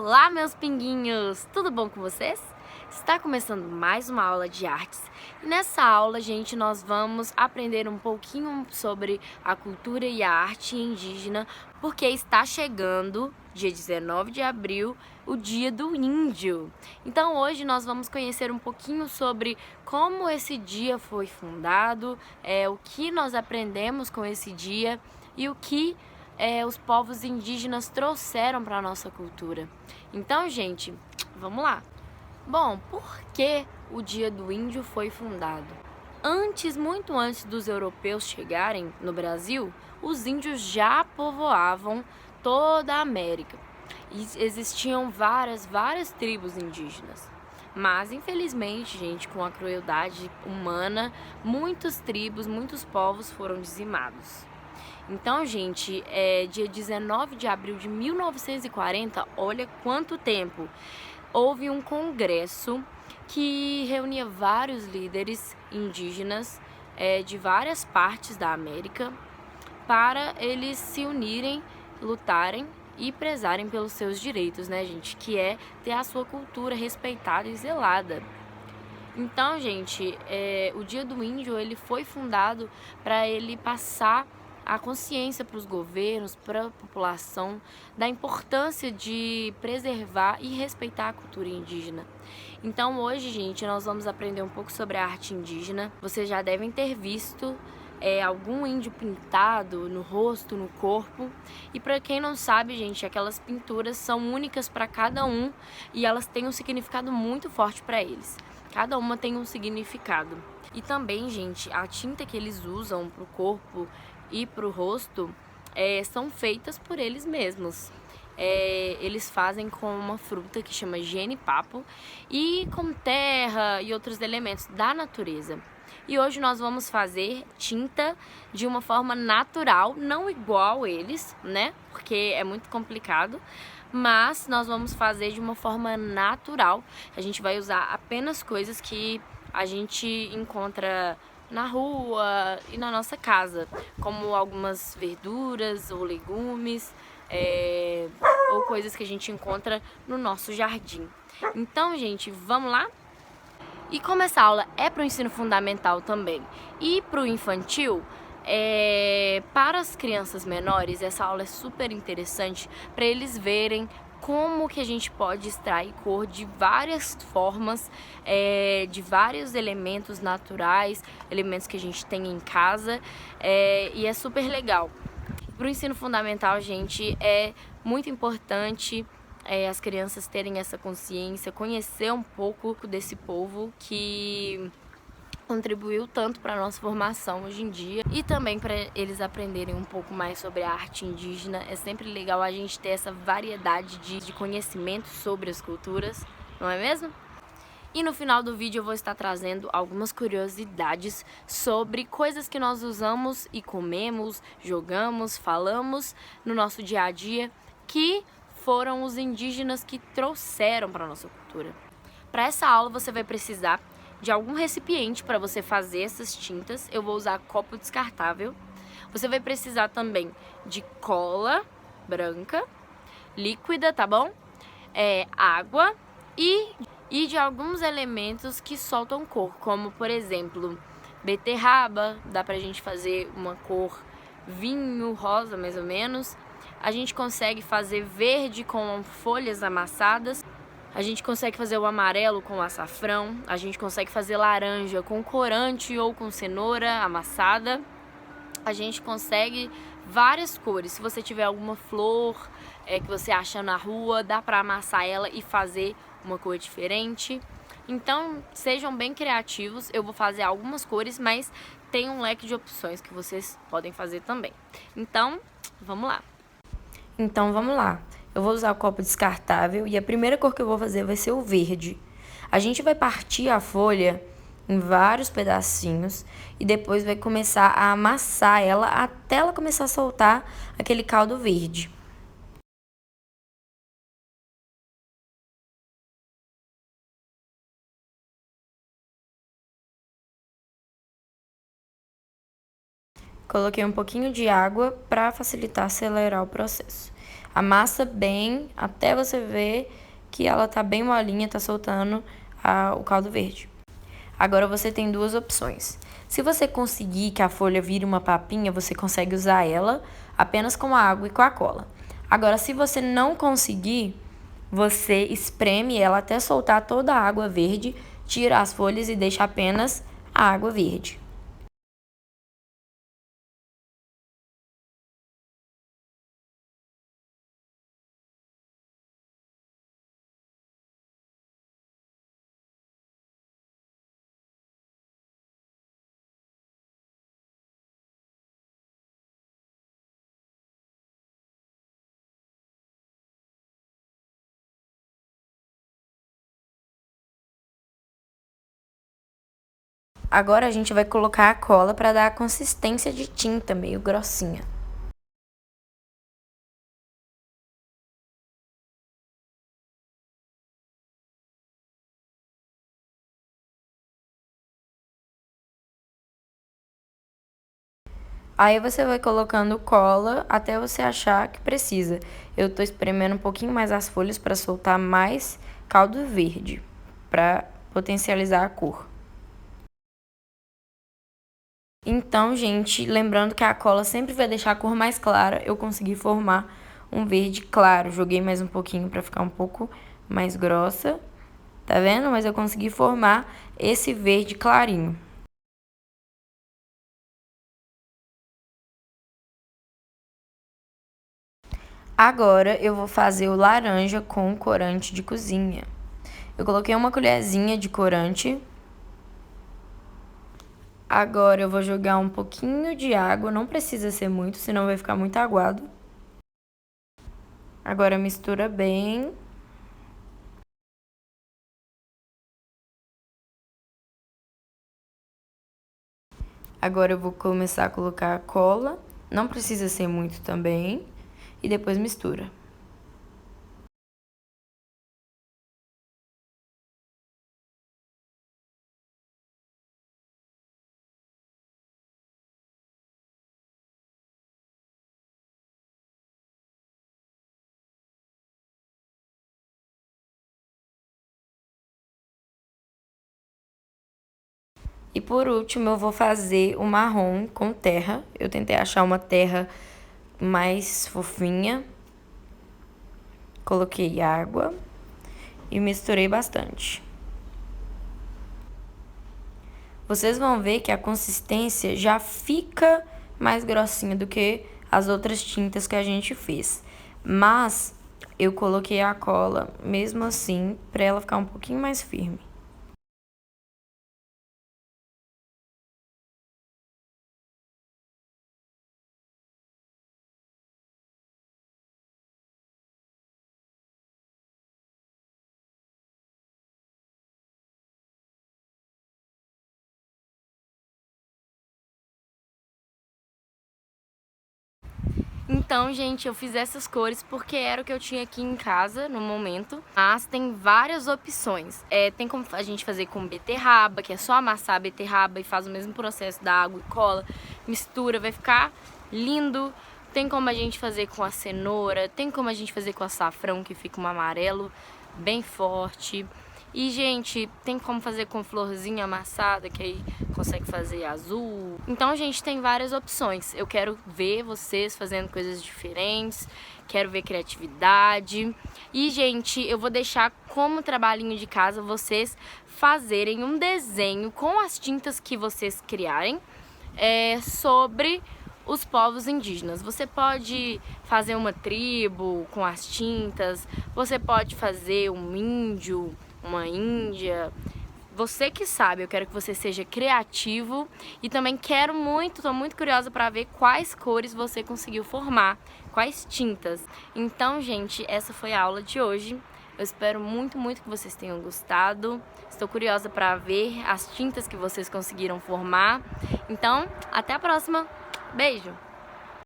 Olá, meus pinguinhos! Tudo bom com vocês? Está começando mais uma aula de artes e nessa aula, gente, nós vamos aprender um pouquinho sobre a cultura e a arte indígena, porque está chegando, dia 19 de abril, o Dia do Índio. Então hoje nós vamos conhecer um pouquinho sobre como esse dia foi fundado, o que nós aprendemos com esse dia e o que os povos indígenas trouxeram para a nossa cultura. Então, gente, vamos lá! Bom, por que o Dia do Índio foi fundado? Muito antes dos europeus chegarem no Brasil, os índios já povoavam toda a América. E existiam várias tribos indígenas. Mas, infelizmente, gente, com a crueldade humana, muitas tribos, muitos povos foram dizimados. Então, gente, dia 19 de abril de 1940, olha quanto tempo, houve um congresso que reunia vários líderes indígenas de várias partes da América para eles se unirem, lutarem e prezarem pelos seus direitos, né, gente? Que é ter a sua cultura respeitada e zelada. Então, gente, o Dia do Índio ele foi fundado para ele passar a consciência para os governos, para a população, da importância de preservar e respeitar a cultura indígena. Então hoje, gente, nós vamos aprender um pouco sobre a arte indígena. Vocês já devem ter visto algum índio pintado no rosto, no corpo. E para quem não sabe, gente, aquelas pinturas são únicas para cada um e elas têm um significado muito forte para eles. Cada uma tem um significado. E também, gente, a tinta que eles usam para o corpo e para o rosto são feitas por eles mesmos. Eles fazem com uma fruta que chama jenipapo e com terra e outros elementos da natureza. E hoje nós vamos fazer tinta de uma forma natural, não igual eles, né? Porque é muito complicado. Mas nós vamos fazer de uma forma natural. A gente vai usar apenas coisas que a gente encontra na rua e na nossa casa, como algumas verduras ou legumes, ou coisas que a gente encontra no nosso jardim. Então, gente, vamos lá? E como essa aula é para o ensino fundamental também e para o infantil, para as crianças menores, essa aula é super interessante para eles verem como que a gente pode extrair cor de várias formas, de vários elementos naturais, elementos que a gente tem em casa, e é super legal. Para o ensino fundamental, gente, é muito importante as crianças terem essa consciência, conhecer um pouco desse povo que contribuiu tanto para a nossa formação hoje em dia e também para eles aprenderem um pouco mais sobre a arte indígena. É sempre legal a gente ter essa variedade de conhecimento sobre as culturas, não é mesmo? E no final do vídeo eu vou estar trazendo algumas curiosidades sobre coisas que nós usamos e comemos, jogamos, falamos no nosso dia a dia, que foram os indígenas que trouxeram para a nossa cultura. Para essa aula você vai precisar de algum recipiente para você fazer essas tintas. Eu vou usar copo descartável. Você vai precisar também de cola branca, líquida, tá bom? Água e de alguns elementos que soltam cor, como por exemplo, beterraba, dá pra gente fazer uma cor vinho, rosa mais ou menos. A gente consegue fazer verde com folhas amassadas. A gente consegue fazer o amarelo com açafrão, a gente consegue fazer laranja com corante ou com cenoura amassada. A gente consegue várias cores. Se você tiver alguma flor que você acha na rua, dá pra amassar ela e fazer uma cor diferente. Então, sejam bem criativos. Eu vou fazer algumas cores, mas tem um leque de opções que vocês podem fazer também. Então, vamos lá. Eu vou usar o copo descartável e a primeira cor que eu vou fazer vai ser o verde. A gente vai partir a folha em vários pedacinhos e depois vai começar a amassar ela até ela começar a soltar aquele caldo verde. Coloquei um pouquinho de água para facilitar, acelerar o processo. Amassa bem até você ver que ela tá bem molinha, tá soltando o caldo verde. Agora você tem duas opções. Se você conseguir que a folha vire uma papinha, você consegue usar ela apenas com a água e com a cola. Agora, se você não conseguir, você espreme ela até soltar toda a água verde, tira as folhas e deixa apenas a água verde. Agora a gente vai colocar a cola para dar a consistência de tinta meio grossinha. Aí você vai colocando cola até você achar que precisa. Eu tô espremendo um pouquinho mais as folhas para soltar mais caldo verde, para potencializar a cor. Então, gente, lembrando que a cola sempre vai deixar a cor mais clara, eu consegui formar um verde claro. Joguei mais um pouquinho para ficar um pouco mais grossa, tá vendo? Mas eu consegui formar esse verde clarinho. Agora eu vou fazer o laranja com corante de cozinha. Eu coloquei uma colherzinha de corante. Agora eu vou jogar um pouquinho de água, não precisa ser muito, senão vai ficar muito aguado. Agora mistura bem. Agora eu vou começar a colocar a cola, não precisa ser muito também, e depois mistura. E por último, eu vou fazer o marrom com terra. Eu tentei achar uma terra mais fofinha. Coloquei água e misturei bastante. Vocês vão ver que a consistência já fica mais grossinha do que as outras tintas que a gente fez. Mas eu coloquei a cola mesmo assim para ela ficar um pouquinho mais firme. Então, gente, eu fiz essas cores porque era o que eu tinha aqui em casa no momento. Mas tem várias opções. Tem como a gente fazer com beterraba, que é só amassar a beterraba e faz o mesmo processo da água e cola. Mistura, vai ficar lindo. Tem como a gente fazer com a cenoura, tem como a gente fazer com açafrão, que fica um amarelo bem forte. E, gente, tem como fazer com florzinha amassada, que aí consegue fazer azul. Então, gente, tem várias opções. Eu quero ver vocês fazendo coisas diferentes, quero ver criatividade. E, gente, eu vou deixar como trabalhinho de casa vocês fazerem um desenho com as tintas que vocês criarem sobre os povos indígenas. Você pode fazer uma tribo com as tintas, você pode fazer um índio, uma índia, você que sabe. Eu quero que você seja criativo e também tô muito curiosa para ver quais cores você conseguiu formar, quais tintas. Então, gente, essa foi a aula de hoje. Eu espero muito, muito que vocês tenham gostado. Estou curiosa para ver as tintas que vocês conseguiram formar. Então, até a próxima. Beijo!